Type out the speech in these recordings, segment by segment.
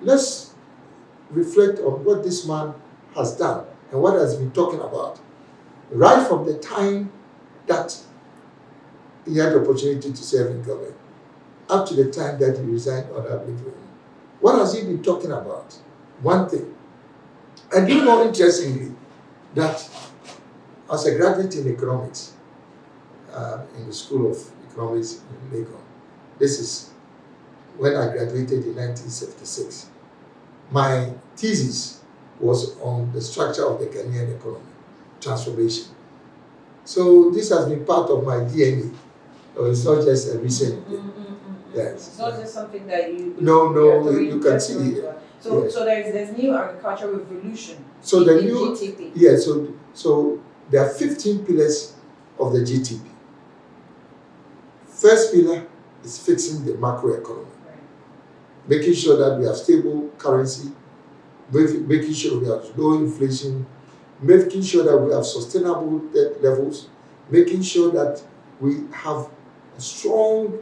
let's reflect on what this man has done and what has been talking about right from the time that he had the opportunity to serve in government up to the time that he resigned honorably. What has he been talking about? One thing. And you know, interestingly, that as a graduate in economics, in the School of Economics in Lagos, this is when I graduated in 1976. My thesis was on the structure of the Ghanaian economy, transformation. So this has been part of my DNA. It's not just a recent thing. Yes. It's not just something that you you can see here. So yes. So there's new agricultural revolution. So the new GTP. Yeah, so there are 15 pillars of the GTP. First pillar is fixing the macroeconomy. Right. Making sure that we have stable currency, making sure we have low inflation, making sure that we have sustainable debt levels, making sure that we have a strong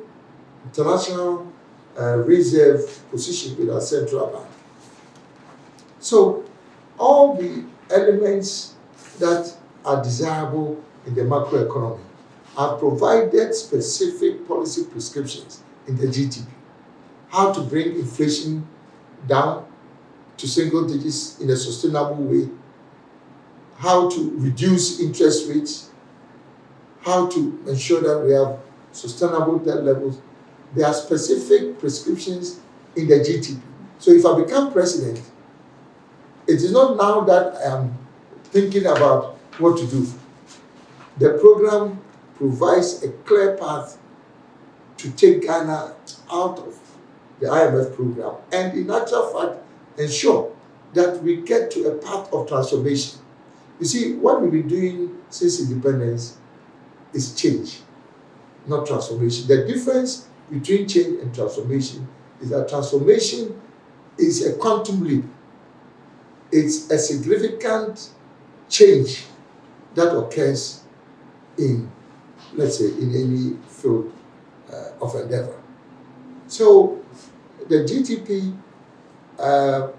international reserve position with our central bank. So all the elements that are desirable in the macroeconomy are provided specific policy prescriptions in the GTP. How to bring inflation down to single digits in a sustainable way, how to reduce interest rates, how to ensure that we have sustainable debt levels. There are specific prescriptions in the GTP. So if I become president, it is not now that I am thinking about what to do. The program provides a clear path to take Ghana out of the IMF program and in actual fact ensure that we get to a path of transformation. You see, what we've been doing since independence is change, not transformation. The difference between change and transformation is that transformation is a quantum leap. It's a significant change that occurs in, let's say, in any field of endeavor. So the GTP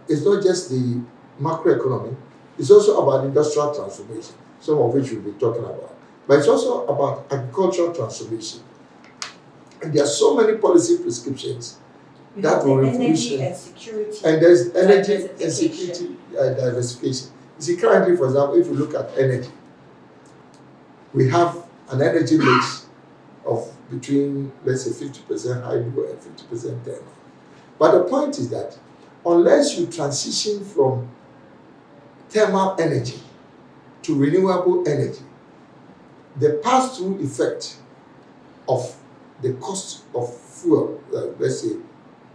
is not just the macroeconomy, it's also about industrial transformation, some of which we'll be talking about. But it's also about agricultural transformation. And there are so many policy prescriptions that will energy and security. And there's energy and security diversification. You see, currently, for example, if you look at energy, we have an energy mix of between, let's say, 50% hydro and 50% thermal. But the point is that unless you transition from thermal energy to renewable energy, the pass-through effect of the cost of fuel, let's say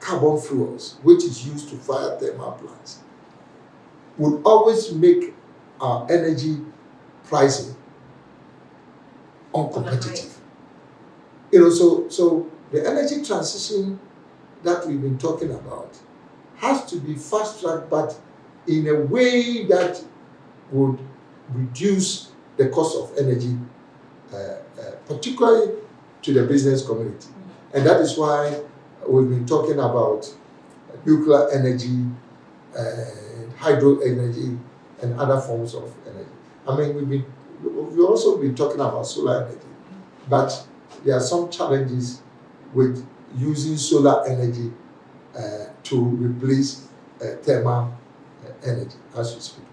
carbon fuels, which is used to fire thermal plants, would always make our energy pricing uncompetitive. You know, so the energy transition that we've been talking about has to be fast-tracked, but in a way that would reduce the cost of energy, particularly to the business community. And that is why we've been talking about nuclear energy, hydro energy, and other forms of energy. I mean, we've also been talking about solar energy, but there are some challenges with using solar energy to replace thermal energy as we speak.